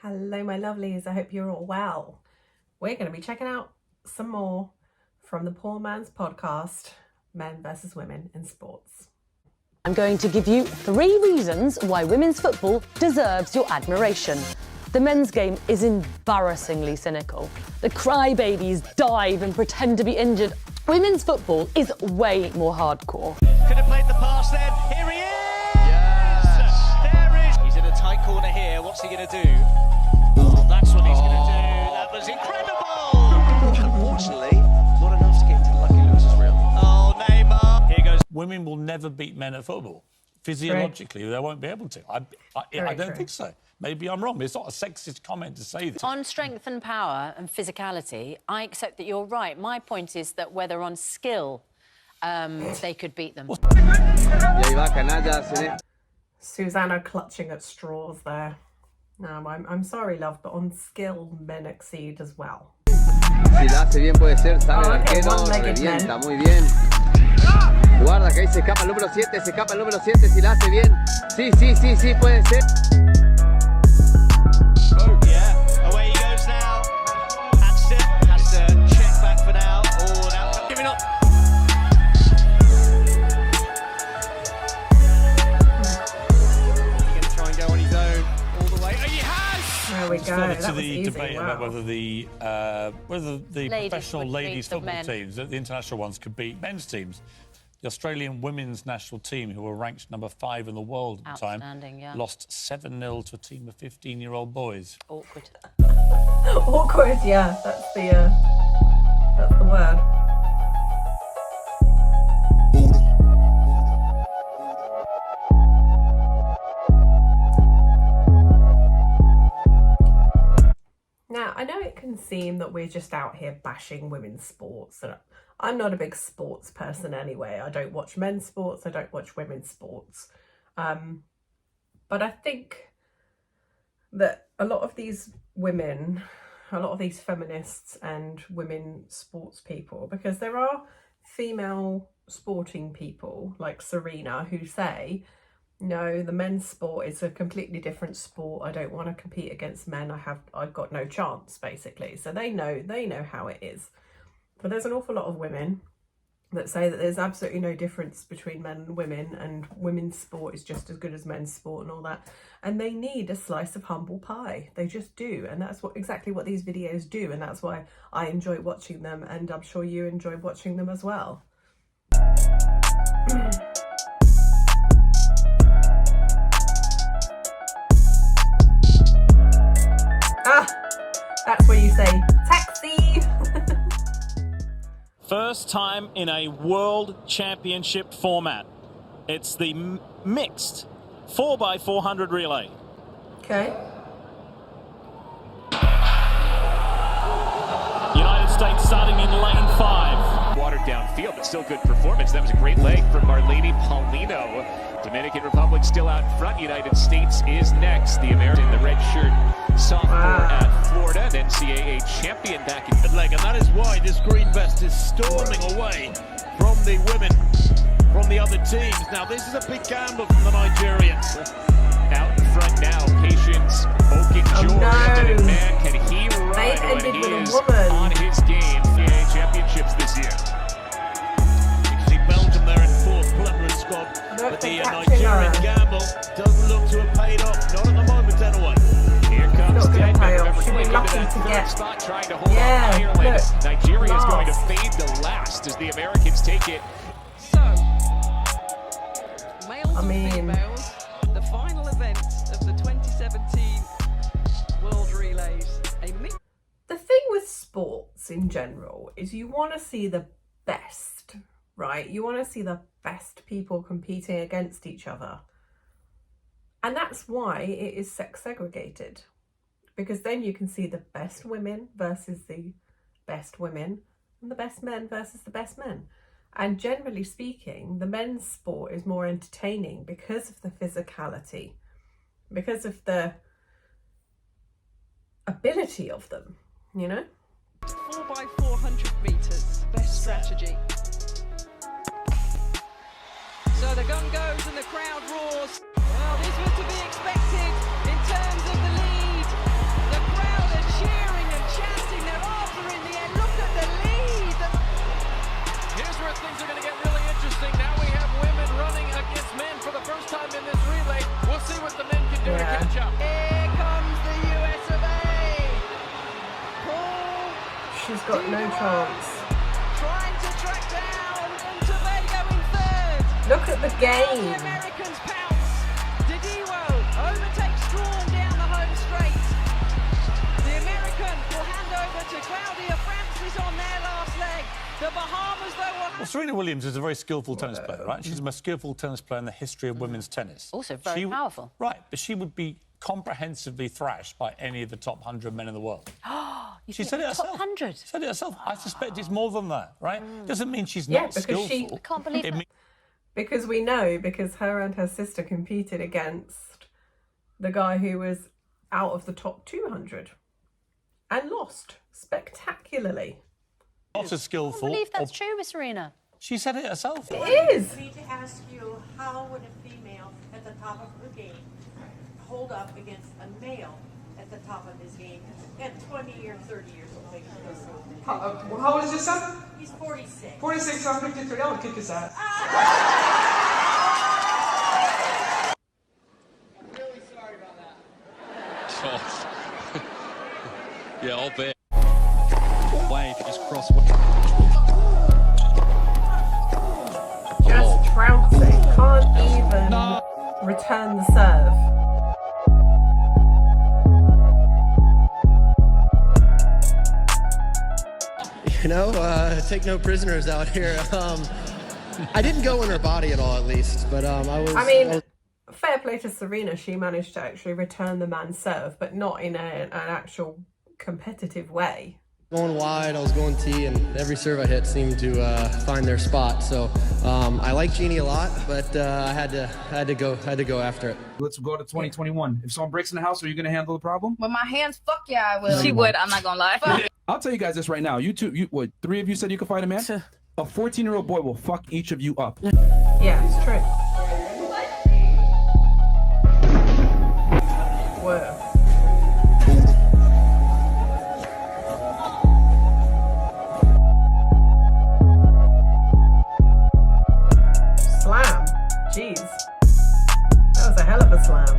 Hello, my lovelies. I hope you're all well. We're going to be checking out some more from the Poor Man's podcast, Men versus Women in Sports. I'm going to give you 3 reasons why women's football deserves your admiration. The men's game is embarrassingly cynical. The crybabies dive and pretend to be injured. Women's football is way more hardcore. Could have played the pass then. Here he is! Yes! There is! He's in a tight corner here. What's he going to do? Oh, that's what he's going to do. That was incredible! Unfortunately, not enough to get into the lucky losers round. Oh, Neymar. Here goes. Women will never beat men at football. Physiologically, they won't be able to. I don't think so. Maybe I'm wrong. It's not a sexist comment to say that. On strength and power and physicality, I accept that you're right. My point is that whether on skill, they could beat them. Susanna clutching at straws there. No, I'm sorry, love, but on skill, men exceed as well. Si la hace bien puede ser, sale el arquero, one-legged revienta, men. muy bien. Guarda que ahí se escapa el número 7, se escapa el número 7, si la hace bien. Sí, puede ser. Oh, yeah. Away he goes now. Hansen has to check back for now. Oh, now giving up. He's going to try and go on his own all the way. Oh, he has! There we go. Further to That was the easy. debate Wow. about whether the Ladies professional would ladies beat the football men. teams, the international ones, could beat men's teams. The Australian women's national team, who were ranked number 5 in the world at the time, Outstanding, yeah. lost 7-0 to a team of 15-year-old boys. Awkward. Awkward, yeah. That's the word. Now, I know it can seem that we're just out here bashing women's sports. And I'm not a big sports person anyway. I don't watch men's sports. I don't watch women's sports. But I think that a lot of these women, a lot of these feminists and women sports people, because there are female sporting people like Serena who say, no, the men's sport is a completely different sport. I don't want to compete against men. I've got no chance, basically. So they know how it is. But there's an awful lot of women that say that there's absolutely no difference between men and women, and women's sport is just as good as men's sport and all that. And they need a slice of humble pie. They just do. And that's exactly what these videos do. And that's why I enjoy watching them. And I'm sure you enjoy watching them as well. That's where you say taxi. First time in a World Championship format. It's the mixed 4x400 relay. Okay. United States starting in lane 5. Watered down field, but still good performance. That was a great leg from Marlene Paulino. Dominican Republic still out in front. United States is next. The American, the red shirt sophomore at Florida, an NCAA champion back in good leg, and that is why this green vest is storming away from the women, from the other teams. Now, this is a big gamble from the Nigerians. out in front now. Patience, Okin-George, no. man, can he run They when ended he with a is woman. on his game? NCAA championships this year. You can see Belgium there in 4th, preliminary squad, but the Nigerian gamble doesn't look to have paid off. Not at the moment, anyway. Here comes Not gonna Denmark. pay off. Remember, Should be quick into lucky that to third get- spot, trying to hold Yeah, off Ireland. look. Nigeria is going to Last. fade to last as the Americans take it. So, males I mean- and females, the final event of the 2017 World Relays. The thing with sports in general is you want to see the best, right? You want to see the best people competing against each other. And that's why it is sex segregated. Because then you can see the best women versus the best women and the best men versus the best men. And generally speaking, the men's sport is more entertaining because of the physicality, because of the ability of them, you know? 4x400 meters, best strategy. So the gun goes and the crowd roars. Well, this was to be expected in terms of the lead. She's got no chance. Trying to track down, and Tobago in third. Look at the game. The Americans pounce. Didiwo overtakes Strawn down the home straight. The American will hand over to Claudia Francis on their last leg. The Bahamas, though, Well, Serena Williams is a very skillful tennis player, right? She's the most skillful tennis player in the history of women's tennis. Also very powerful. Right, but she would be comprehensively thrashed by any of the top 100 men in the world. She said it herself. Top 100? Said it herself. I suspect it's more than that, right? Doesn't mean she's not skillful. I can't believe that. Because we know, because her and her sister competed against the guy who was out of the top 200 and lost spectacularly. Not as skillful. I believe that's true with Serena. She said it herself. It is. I need to ask you, how would a female at the top of her game hold up against a male at the top of his game at 20 or 30 years old? How old is your son? He's 46. 46, I'm 53. I would kick his ass. I'm really sorry about that. Yeah, I'll bet. Wave just cross. Just trouncing. Can't even return the serve. You know, take no prisoners out here. I didn't go in her body at all, at least, but I mean, fair play to Serena. She managed to actually return the man's serve, but not in an actual competitive way. Going wide, I was going tee, and every serve I hit seemed to find their spot. So I like Jeannie a lot, but I had to go after it. Let's go to 2021. If someone breaks in the house, are you going to handle the problem? With my hands, fuck yeah, I will. She would, I'm not gonna lie. I'll tell you guys this right now. You two, what, 3 of you said you could fight a man? A 14-year-old boy will fuck each of you up. Yeah, it's true. Whoa. Slam. Jeez. That was a hell of a slam.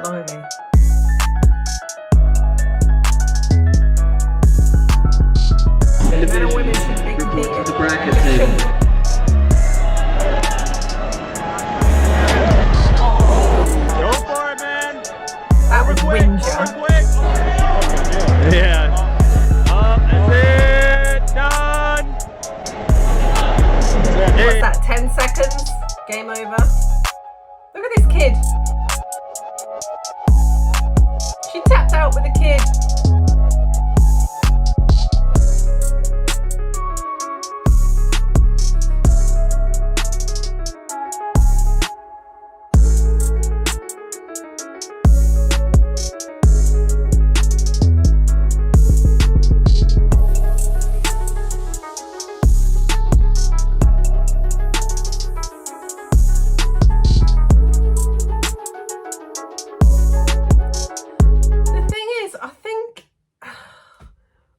Blimey. Men and women should be competing. The bracket table. Go for it, man. That was Winger. Yeah. That's it. Done. What's that, 10 seconds? Game over. Look at this kid. She tapped out with a kid.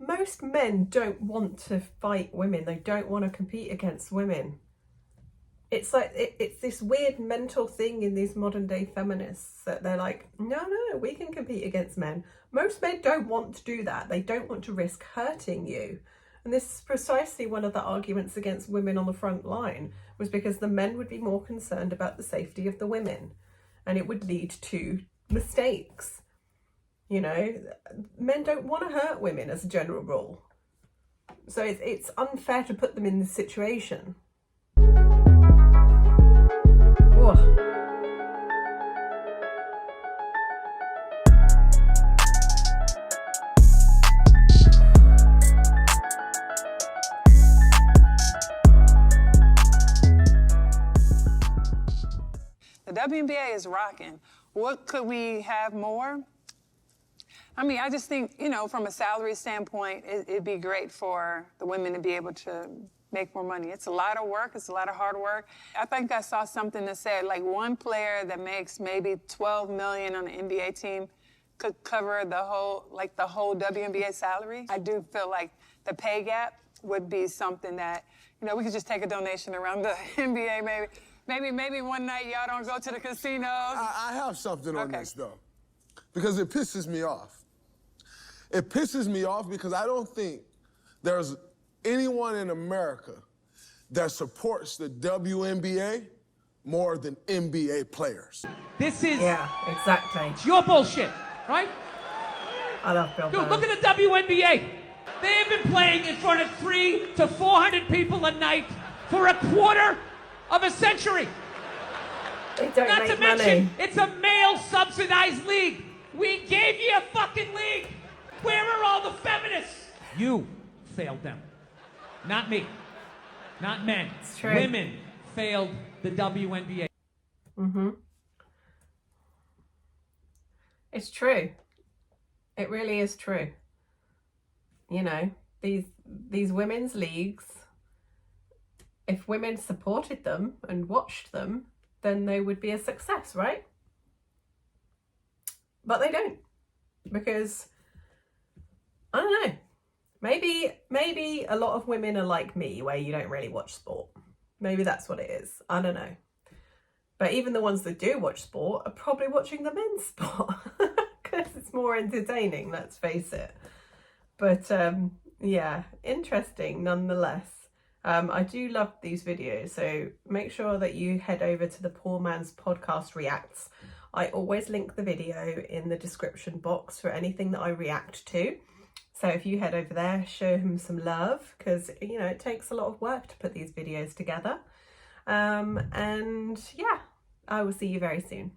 Most men don't want to fight women. They don't want to compete against women. It's like, it's this weird mental thing in these modern day feminists that they're like, no, we can compete against men. Most men don't want to do that. They don't want to risk hurting you. And this is precisely one of the arguments against women on the front line, was because the men would be more concerned about the safety of the women, and it would lead to mistakes. You know, men don't want to hurt women as a general rule. So it's unfair to put them in this situation. Whoa. The WNBA is rocking. What could we have more? I mean, I just think, you know, from a salary standpoint, it'd be great for the women to be able to make more money. It's a lot of work. It's a lot of hard work. I think I saw something that said, like, one player that makes maybe $12 million on an NBA team could cover the whole WNBA salary. I do feel like the pay gap would be something that, you know, we could just take a donation around the NBA maybe one night y'all don't go to the casinos. I have something on this, though. because it pisses me off. It pisses me off because I don't think there's anyone in America that supports the WNBA more than NBA players. This is... Yeah, exactly. It's your bullshit, right? I love Bill Dude, Burr. look at the WNBA. They have been playing in front of 300 to 400 people a night for a quarter of a century. They don't Not make to mention, money. it's a male-subsidized league. We gave you a fucking league. Where are all the feminists? You failed them. Not me. Not men. It's true. Women failed the WNBA. Mm-hmm. It's true. It really is true. You know, these women's leagues, if women supported them and watched them, then they would be a success, right? But they don't, because I don't know. Maybe a lot of women are like me, where you don't really watch sport. Maybe that's what it is. I don't know. But even the ones that do watch sport are probably watching the men's sport because it's more entertaining, let's face it. But yeah, interesting nonetheless. I do love these videos, so make sure that you head over to the Poor Man's Podcast Reacts. I always link the video in the description box for anything that I react to. So if you head over there, show him some love, because, you know, it takes a lot of work to put these videos together. And yeah, I will see you very soon.